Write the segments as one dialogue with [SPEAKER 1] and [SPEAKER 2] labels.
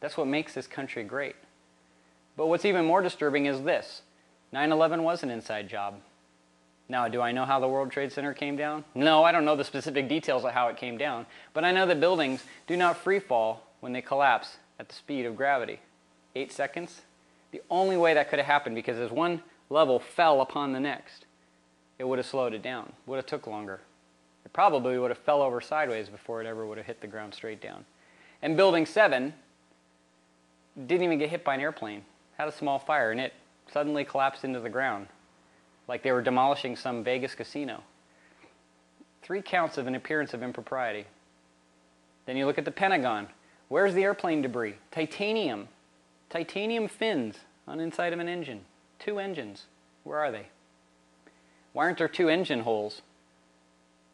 [SPEAKER 1] That's what makes this country great. But what's even more disturbing is this. 9/11 was an inside job. Now, do I know how the World Trade Center came down? No, I don't know the specific details of how it came down. But I know that buildings do not free fall when they collapse at the speed of gravity. 8 seconds? The only way that could have happened, because as one level fell upon the next, it would have slowed it down. Would have took longer. It probably would have fell over sideways before it ever would have hit the ground straight down. And Building 7 didn't even get hit by an airplane. Had a small fire, and it suddenly collapsed into the ground, like they were demolishing some Vegas casino. 3 counts of an appearance of impropriety. Then you look at the Pentagon. Where's the airplane debris? Titanium. Titanium fins on the inside of an engine. 2 engines. Where are they? Why aren't there 2 engine holes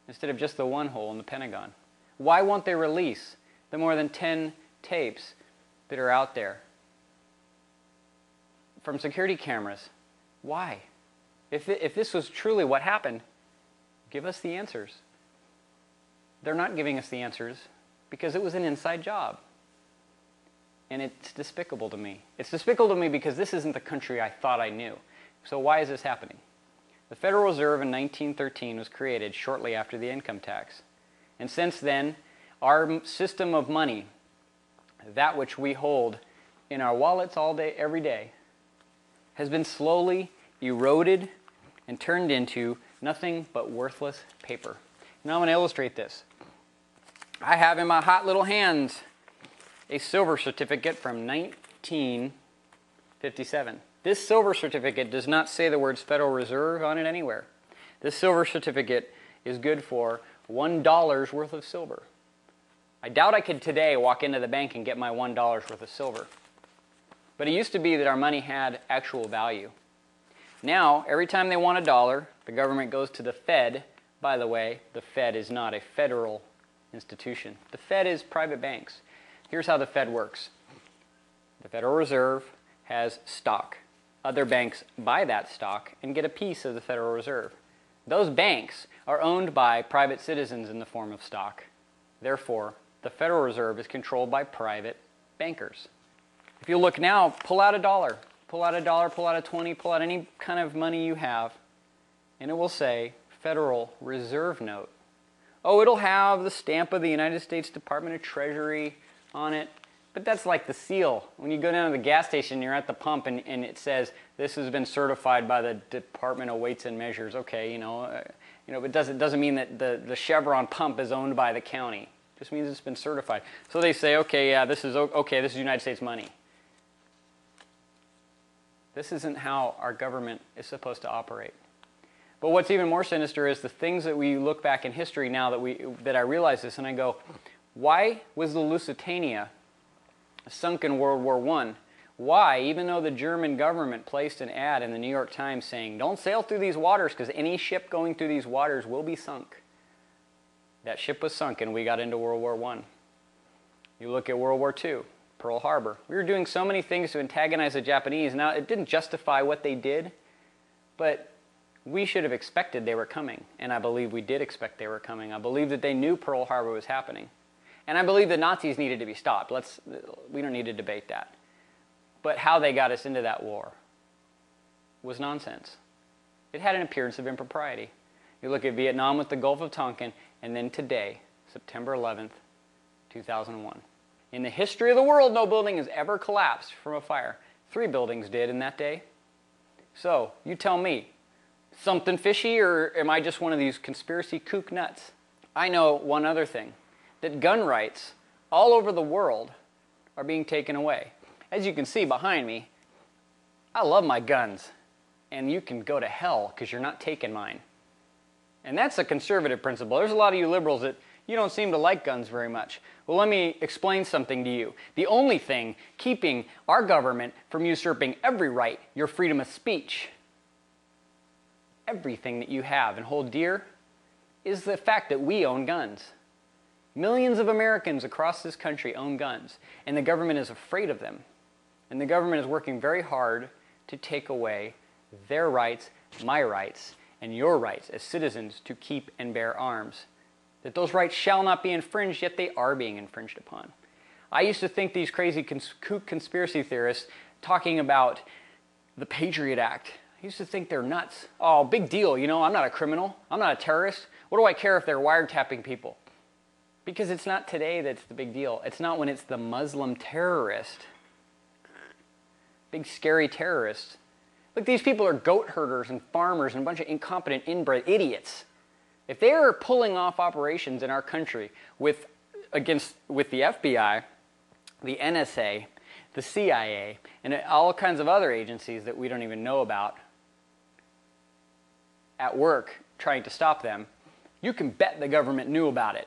[SPEAKER 1] instead of just the 1 hole in the Pentagon? Why won't they release the more than 10 tapes that are out there from security cameras? Why? If this was truly what happened, give us the answers. They're not giving us the answers because it was an inside job. And it's despicable to me. It's despicable to me because this isn't the country I thought I knew. So why is this happening? The Federal Reserve in 1913 was created shortly after the income tax. And since then, our system of money, that which we hold in our wallets all day, every day, has been slowly eroded and turned into nothing but worthless paper. Now I'm going to illustrate this. I have in my hot little hands a silver certificate from 1957. This silver certificate does not say the words Federal Reserve on it anywhere. This silver certificate is good for $1 worth of silver. I doubt I could today walk into the bank and get my $1 worth of silver. But it used to be that our money had actual value. Now, every time they want $1, the government goes to the Fed. By the way, the Fed is not a federal institution. The Fed is private banks. Here's how the Fed works. The Federal Reserve has stock. Other banks buy that stock and get a piece of the Federal Reserve. Those banks are owned by private citizens in the form of stock. Therefore, the Federal Reserve is controlled by private bankers. If you look now, pull out $1. Pull out $1, pull out a 20, pull out any kind of money you have, and it will say Federal Reserve Note. Oh, it'll have the stamp of the United States Department of Treasury on it, but that's like the seal. When you go down to the gas station, you're at the pump, and it says, this has been certified by the Department of Weights and Measures. Okay, but it doesn't mean that the Chevron pump is owned by the county. It just means it's been certified. So they say, okay, yeah, this is United States money. This isn't how our government is supposed to operate. But what's even more sinister is the things that we look back in history now that I realize this, and I go, why was the Lusitania sunk in World War I? Why, even though the German government placed an ad in the New York Times saying, don't sail through these waters because any ship going through these waters will be sunk. That ship was sunk and we got into World War I. You look at World War II. Pearl Harbor. We were doing so many things to antagonize the Japanese. Now, it didn't justify what they did, but we should have expected they were coming, and I believe we did expect they were coming. I believe that they knew Pearl Harbor was happening, and I believe the Nazis needed to be stopped. We don't need to debate that. But how they got us into that war was nonsense. It had an appearance of impropriety. You look at Vietnam with the Gulf of Tonkin, and then today, September 11th, 2001. In the history of the world, no building has ever collapsed from a fire. 3 buildings did in that day. So, you tell me, something fishy, or am I just one of these conspiracy kook nuts? I know one other thing, that gun rights all over the world are being taken away. As you can see behind me, I love my guns, and you can go to hell because you're not taking mine. And that's a conservative principle. There's a lot of you liberals that you don't seem to like guns very much. Well, let me explain something to you. The only thing keeping our government from usurping every right, your freedom of speech, everything that you have and hold dear, is the fact that we own guns. Millions of Americans across this country own guns, and the government is afraid of them. And the government is working very hard to take away their rights, my rights, and your rights as citizens to keep and bear arms. That those rights shall not be infringed, yet they are being infringed upon. I used to think these crazy kook conspiracy theorists talking about the Patriot Act, I used to think they're nuts. Oh, big deal, you know, I'm not a criminal. I'm not a terrorist. What do I care if they're wiretapping people? Because it's not today that's the big deal. It's not when it's the Muslim terrorist. Big scary terrorists. Look, these people are goat herders and farmers and a bunch of incompetent inbred idiots. If they are pulling off operations in our country with the FBI, the NSA, the CIA, and all kinds of other agencies that we don't even know about at work trying to stop them, you can bet the government knew about it.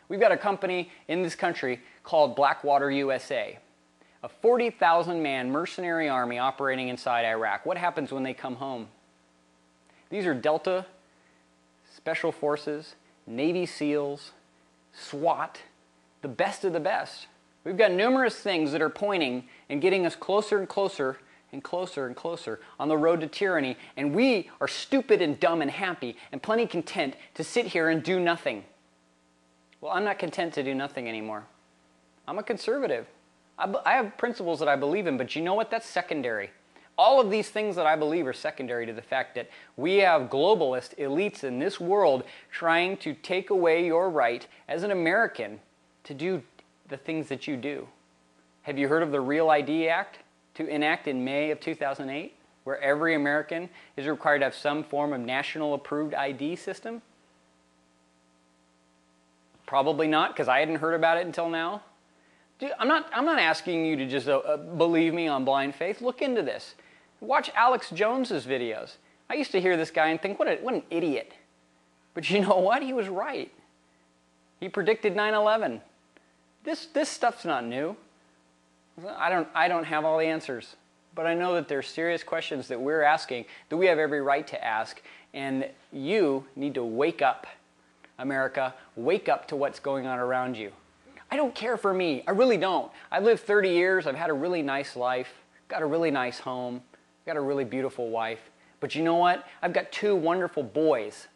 [SPEAKER 1] We've got a company in this country called Blackwater USA, a 40,000-man mercenary army operating inside Iraq. What happens when they come home? These are Delta, Special Forces, Navy SEALs, SWAT, the best of the best. We've got numerous things that are pointing and getting us closer and closer and closer and closer on the road to tyranny, and we are stupid and dumb and happy and plenty content to sit here and do nothing. Well, I'm not content to do nothing anymore. I'm a conservative. I have principles that I believe in, but you know what? That's secondary. All of these things that I believe are secondary to the fact that we have globalist elites in this world trying to take away your right as an American to do the things that you do. Have you heard of the Real ID Act to enact in May of 2008, where every American is required to have some form of national approved ID system? Probably not, because I hadn't heard about it until now. Dude, I'm not asking you to just believe me on blind faith. Look into this. Watch Alex Jones's videos. I used to hear this guy and think, what an idiot. But you know what? He was right. He predicted 9/11. This stuff's not new. I don't have all the answers, but I know that there's serious questions that we're asking that we have every right to ask, and you need to wake up, America. Wake up to what's going on around you. I don't care for me. I really don't. I've lived 30 years. I've had a really nice life. Got a really nice home. Got a really beautiful wife. But you know what? I've got 2 wonderful boys,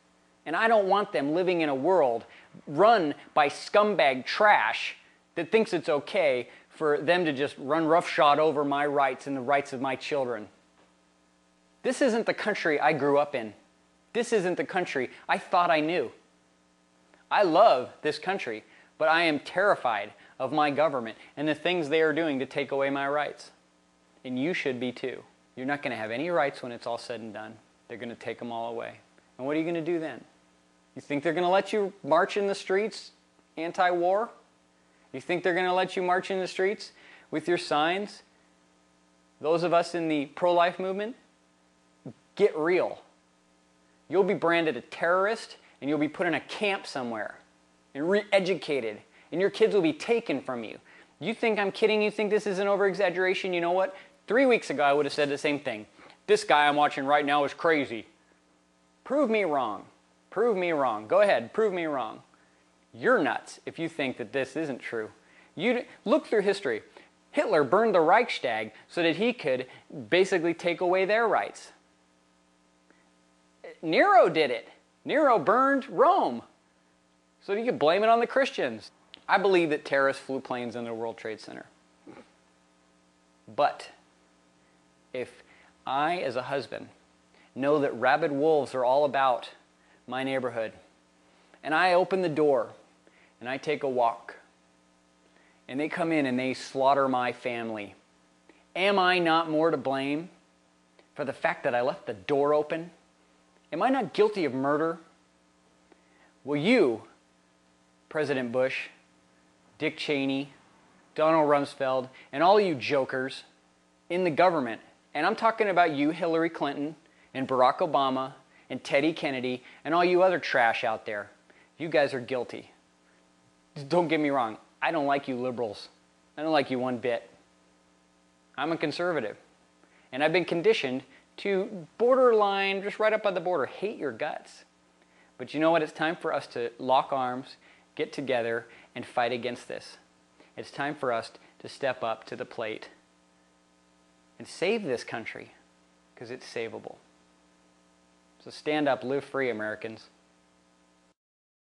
[SPEAKER 1] and I don't want them living in a world run by scumbag trash that thinks it's okay for them to just run roughshod over my rights and the rights of my children. This isn't the country I grew up in. This isn't the country I thought I knew. I love this country, but I am terrified of my government and the things they are doing to take away my rights. And you should be too. You're not going to have any rights when it's all said and done. They're going to take them all away. And what are you going to do then? You think they're going to let you march in the streets anti-war? You think they're going to let you march in the streets with your signs? Those of us in the pro-life movement, get real. You'll be branded a terrorist, and you'll be put in a camp somewhere and re-educated, and your kids will be taken from you. You think I'm kidding? You think this is an over-exaggeration? You know what? 3 weeks ago, I would have said the same thing. This guy I'm watching right now is crazy. Prove me wrong. Prove me wrong. Go ahead, prove me wrong. You're nuts if you think that this isn't true. You look through history. Hitler burned the Reichstag so that he could basically take away their rights. Nero did it. Nero burned Rome so that you could blame it on the Christians. I believe that terrorists flew planes into the World Trade Center. But if I, as a husband, know that rabid wolves are all about my neighborhood, and I open the door and I take a walk, and they come in and they slaughter my family, am I not more to blame for the fact that I left the door open? Am I not guilty of murder? Well, you, President Bush, Dick Cheney, Donald Rumsfeld, and all you jokers in the government, and I'm talking about you, Hillary Clinton, and Barack Obama, and Teddy Kennedy, and all you other trash out there, you guys are guilty. Don't get me wrong, I don't like you liberals. I don't like you one bit. I'm a conservative, and I've been conditioned to borderline, just right up by the border, hate your guts. But you know what? It's time for us to lock arms, get together, and fight against this. It's time for us to step up to the plate and save this country, because it's savable. So stand up, live free, Americans.